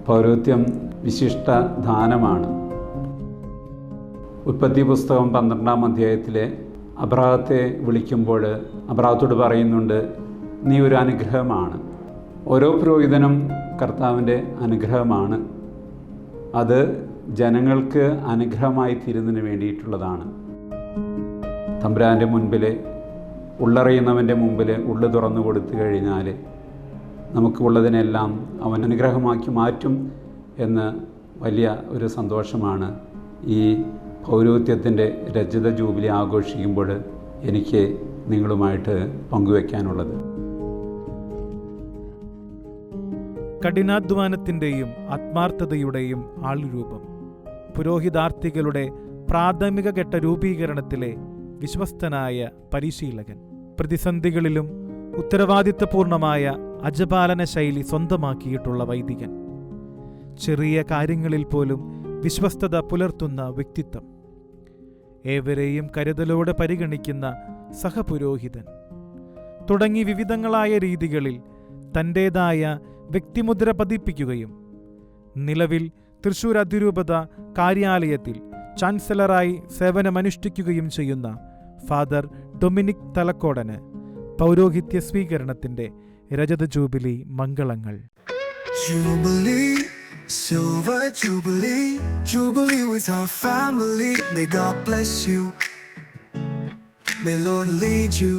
പൗരോഹിത്യം വിശിഷ്ട ദാനമാണ്. ഉൽപ്പത്തി പുസ്തകം 12-ാം അധ്യായത്തിലെ അബ്രാഹത്തെ വിളിക്കുമ്പോൾ അബ്രാഹത്തോട് പറയുന്നുണ്ട്, നീ ഒരു അനുഗ്രഹമാണ്. ഓരോ പുരോഹിതനും കർത്താവിൻ്റെ അനുഗ്രഹമാണ്. അത് ജനങ്ങൾക്ക് അനുഗ്രഹമായി തീരുന്നതിന് വേണ്ടിയിട്ടുള്ളതാണ്. തമ്പുരാൻ്റെ മുൻപിൽ, ഉള്ളറിയുന്നവൻ്റെ മുമ്പിൽ ഉള്ളു തുറന്നു കൊടുത്തു കഴിഞ്ഞാൽ നമുക്ക് ഉള്ളതിനെല്ലാം അവൻ അനുഗ്രഹമാക്കി മാറ്റും എന്ന് വലിയ ഒരു സന്തോഷമാണ് ഈ പൗരോഹിത്യത്തിൻ്റെ രജത ജൂബിലി ആഘോഷിക്കുമ്പോൾ എനിക്ക് നിങ്ങളുമായിട്ട് പങ്കുവയ്ക്കാനുള്ളത്. കഠിനാധ്വാനത്തിൻ്റെയും ആത്മാർത്ഥതയുടെയും ആൾരൂപം, പുരോഹിതാർത്ഥികളുടെ പ്രാഥമിക ഘട്ട രൂപീകരണത്തിലെ വിശ്വസ്തനായ പരിശീലകൻ, പ്രതിസന്ധികളിലും ഉത്തരവാദിത്വപൂർണമായ അജപാലന ശൈലി സ്വന്തമാക്കിയിട്ടുള്ള വൈദികൻ, ചെറിയ കാര്യങ്ങളിൽ പോലും വിശ്വസ്തത പുലർത്തുന്ന വ്യക്തിത്വം, ഏവരെയും കരുതലോടെ പരിഗണിക്കുന്ന സഹപുരോഹിതൻ തുടങ്ങി വിവിധങ്ങളായ രീതികളിൽ തൻ്റേതായ വ്യക്തിമുദ്ര പതിപ്പിക്കുകയും നിലവിൽ തൃശൂർ അതിരൂപത കാര്യാലയത്തിൽ ചാൻസലറായി സേവനമനുഷ്ഠിക്കുകയും ചെയ്യുന്ന ഫാദർ ഡൊമിനിക് തലക്കോടന് പൗരോഹിത്യ സ്വീകരണത്തിൻ്റെ രജത ജൂബിലി മംഗളങ്ങൾ. Silver Jubilee, Jubilee with our family. May God bless you. May Lord lead you.